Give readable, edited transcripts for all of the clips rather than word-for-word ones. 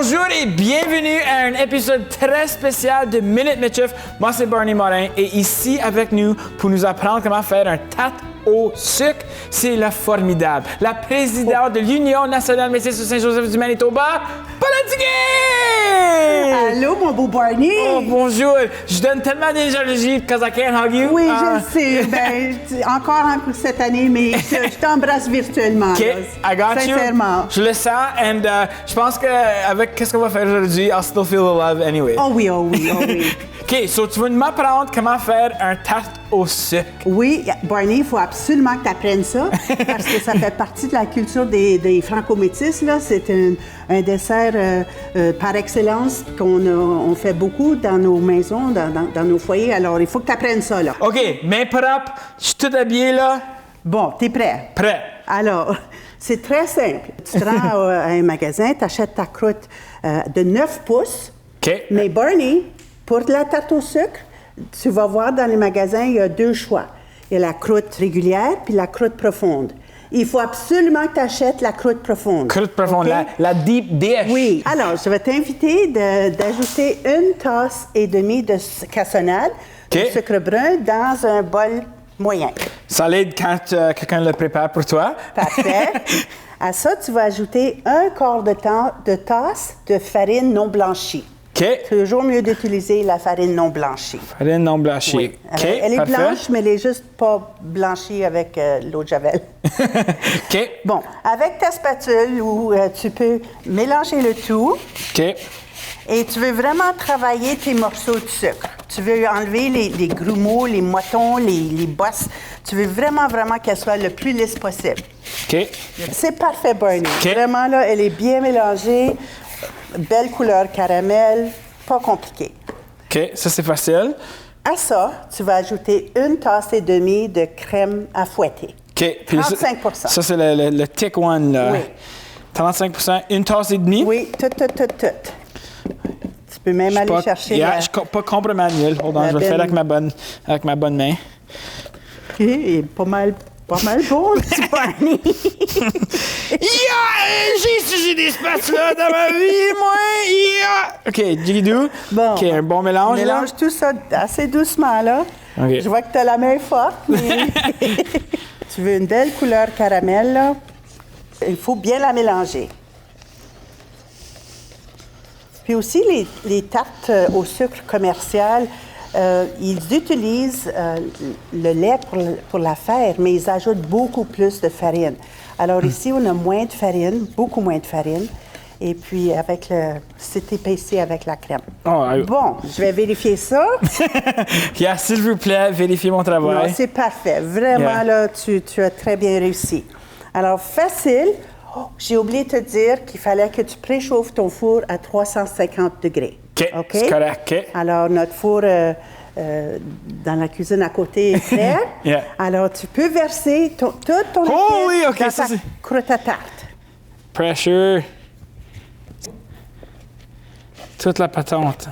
Bonjour et bienvenue à un épisode très spécial de Minute Mitchif. Moi, c'est Barney Morin et ici avec nous pour nous apprendre comment faire un tarte au sucre, c'est la formidable, la présidente de l'Union nationale métis de Saint-Joseph du Manitoba, Paula Duguay! Allô, mon beau Barney! Oh, bonjour! Je donne tellement d'énergie because I can't hug you. Oui, je sais. Ben, encore cette année, mais je t'embrasse virtuellement. OK, là. I got Sincèrement. you. Je le sens, and je pense qu'avec qu'est-ce qu'on va faire aujourd'hui, I'll still feel the love anyway. Oh oui, oh oui, oh oui. OK, so tu vas m'apprendre comment faire un tarte au sucre. Oui, Barney, il faut absolument que tu apprennes ça, parce que ça fait partie de la culture des Franco-Métis, là. C'est un dessert par excellence qu'on fait beaucoup dans nos maisons, dans nos foyers. Alors, il faut que tu apprennes ça, là. OK, main propre, je suis tout habillé, là. Bon, t'es prêt? Prêt. Alors, c'est très simple. Tu te rends à un magasin, tu achètes ta croûte de 9 pouces. OK. Mais Barney, pour la tarte au sucre, tu vas voir dans les magasins, il y a deux choix. Il y a la croûte régulière puis la croûte profonde. Il faut absolument que tu achètes la croûte profonde. Croûte profonde, OK? la deep dish. Oui. Alors, je vais t'inviter d'ajouter 1 tasse et demie de cassonade de sucre brun dans un bol moyen. Ça l'aide quand quelqu'un le prépare pour toi. Parfait. À ça, tu vas ajouter 1/4 de tasse de farine non blanchie. OK. C'est toujours mieux d'utiliser la farine non blanchie. Farine non blanchie. Oui. OK, Elle est parfait. blanche, mais elle n'est juste pas blanchie avec l'eau de Javel. OK. Bon, avec ta spatule, tu peux mélanger le tout. OK. Et tu veux vraiment travailler tes morceaux de sucre. Tu veux enlever les grumeaux, les motons, les bosses. Tu veux vraiment qu'elle soit le plus lisse possible. OK. C'est parfait, Barney. OK. Vraiment, là, elle est bien mélangée. Belle couleur caramel, pas compliqué. OK, ça c'est facile. À ça, tu vas ajouter 1 tasse et demie de crème à fouetter. OK. Puis 35%. Ça c'est le thick one, là. Oui. 35%, 1 tasse et demie. Oui, tout. Tu peux même aller chercher Yeah, je suis pas complètement nul. Hold on, je vais le faire avec ma bonne main. Il est pas mal bon, petit Barney. J'ai des spatulas dans ma vie, moi! Yeah! OK, jigidoo. Bon. OK, un bon mélange, là. Mélange tout ça assez doucement, là. OK. Je vois que tu as la main forte, mais tu veux une belle couleur caramel, là. Il faut bien la mélanger. Puis aussi, les tartes au sucre commerciales, ils utilisent le lait pour la faire, mais ils ajoutent beaucoup plus de farine. Alors ici, on a moins de farine, beaucoup moins de farine. Et puis, c'est épaissi avec la crème. Oh, Bon, je vais vérifier ça. Yeah, s'il vous plaît, vérifiez mon travail. Non, c'est parfait. Vraiment, Yeah. là, tu as très bien réussi. Alors, facile. Oh, j'ai oublié de te dire qu'il fallait que tu préchauffes ton four à 350 degrés. OK, c'est correct. OK. Alors, notre four dans la cuisine à côté est prêt. Yeah. Alors, tu peux verser tout ton liquide oui, OK, dans ça, ta c'est- croûte à tarte. Pressure. Toute la patente.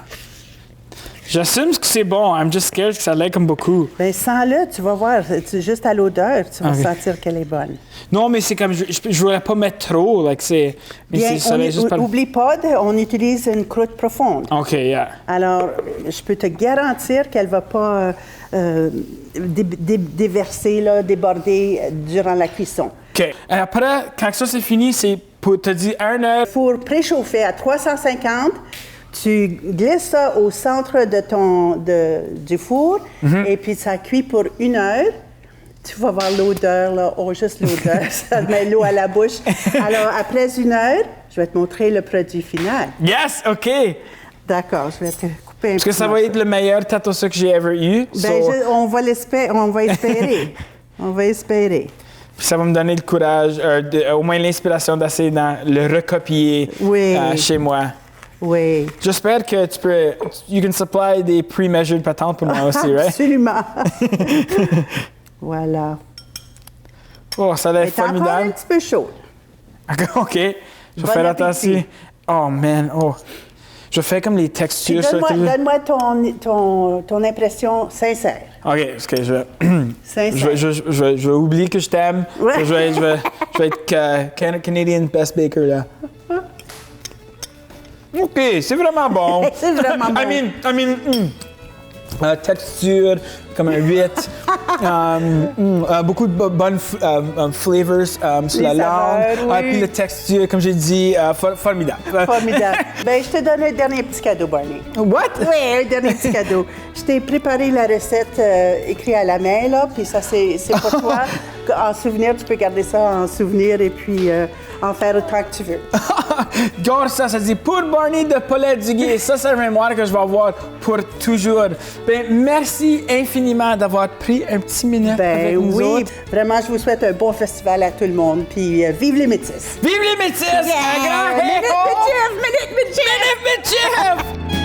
J'assume que c'est bon. I'm just scared que ça l'aide comme beaucoup. Bien, sens-le, tu vas voir. Juste à l'odeur, tu vas OK. sentir qu'elle est bonne. Non, mais c'est comme je voulais pas mettre trop. Like, c'est. Mais Bien, ça l'aide juste pas. oublie pas, on utilise une croûte profonde. OK, yeah. Alors, je peux te garantir qu'elle ne va pas déverser, là, déborder durant la cuisson. OK. Après, quand ça c'est fini, c'est pour te dire 1 heure. Pour préchauffer à 350, tu glisses ça au centre du four et puis ça cuit pour 1 heure. Tu vas voir l'odeur, là. Oh, juste l'odeur, ça met l'eau à la bouche. Alors, après 1 heure, je vais te montrer le produit final. Yes, OK. D'accord, je vais te couper un Parce que petit ça va morceau. être le meilleur tarte au sucre que j'ai ever eu. Ben, So, on va espérer. On va espérer. puis ça va me donner le courage, au moins l'inspiration d'essayer de le recopier Oui. chez moi. Oui. J'espère que tu peux. You can supply des pre-measured patentes pour moi aussi, right? Absolument. Voilà. Oh, ça a l'air Elle est encore un formidable. petit peu chaud. OK. Je vais Bon faire appétit. attention. Oh, man. Oh. Je fais comme les textures. ça, tu veux? Donne-moi ton impression sincère. OK, parce que je Sincère. vais oublier que je t'aime. Ouais. Je vais être Canadian Best Baker, là. OK, c'est vraiment bon. C'est vraiment bon. I mean, texture, comme un 8. Beaucoup de bonnes flavors sur la saveurs, langue. oui. Puis la texture, comme j'ai dit, formidable. Formidable. Ben, je te donne un dernier petit cadeau, Barney. What? Oui, un dernier petit cadeau. Je t'ai préparé la recette écrite à la main, là, puis ça, c'est pour toi. En souvenir, tu peux garder ça en souvenir et puis en faire autant que tu veux. Garde ça dit pour Barney de Paulette Duguay. Ça, c'est une mémoire que je vais avoir pour toujours. Ben, merci infiniment d'avoir pris un petit minute avec nous autres. Vraiment, je vous souhaite un bon festival à tout le monde, puis vive les Métis! Vive les Métis! Un grand Minute hey-ho! Métis! Minute Métis! Minute Métis!